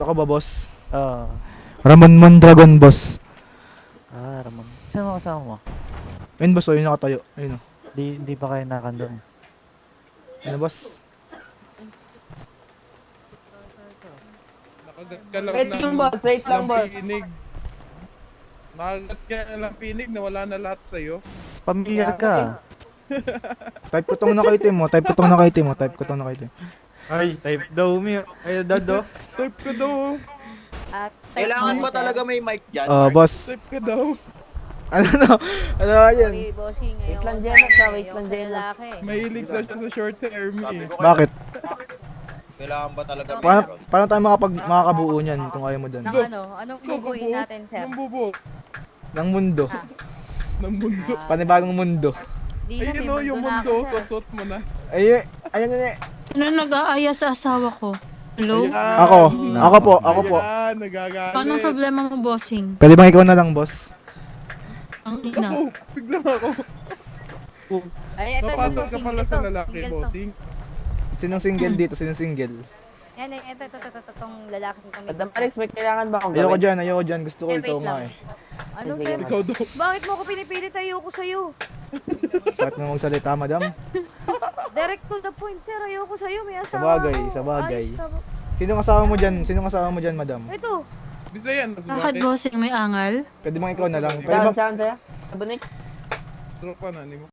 Ako ba, boss? Oo. Ramon Mondragon, boss. Ramon. Saan mo kasama mo? Ayun, boss, oh, yun nakatayo. Ayun, oh. Di pa kayo nakandun. Ayun, boss. Nakagat ka lang Wait ng, lang, boss. Wait lang, ng boss. pinig. Nakagat ka lang pinig na wala na lahat sa'yo. Pamilyar ka. Type ko tong nakaitim mo. Type ko tong nakaitim mo. Type ko tong nakaitim. Ay, type daw mi. Ay, dado. Type ka daw. At Kailangan ba talaga may mic dyan? Oh, Mark? boss. Type ka daw. Ano no? Ano ba yun? Sorry, bossing. Wait Ayoko lang, sa Jenna, ano, wait ayoko lang, sa Jenna. lalaki. Mahilig na siya sa short hair me. Bakit? Kailangan ba talaga may Paano tayo makakabuo niyan kung ayaw mo doon? Ng ano? Anong bubuin natin, sir? Ng bubo. Ng mundo. Ah. Ng mundo. Panibagong mundo. Di na, may Ayun o, yung na mundo. ako, sir. Sot-sot mo na. Ay, ayan yun eh. Ano nag-aaya sa asawa ko? Hello? Ayan. Ako po. Ayan, nagagalit. Paano problema mo, bossing? Pwede bang ikaw na lang, boss? Ang ina. Ako, bigla ako. Ay, ito, Napatol ka single pala to. sa lalaki, Single to. bossing. Sinong single dito? Sinong single? Yan, ito, itong lalaki itong may Madam gusto. Alex, may kailangan ba akong Ayoko gawin? dyan. Gusto ko Eh, ikaw wait nga lang. eh. Ano, sir? Ikaw daw. Bakit mo ako pinipilit? Ayoko sa'yo. Sakit mo magsalita, madam. Direct to the point, sir. Ayoko sa'yo. May asawa Sabagay, ako. sabagay. Ayos ka ba? Sinong kasama mo dyan? Sinong kasama mo dyan, madam? Ito. Bisayan, Bakit bakit? bossing may angal? Pwede bang ikaw na lang? Pwede Saan, bang... saan, sa'yo? Sabunik? Tropa na, ni mo.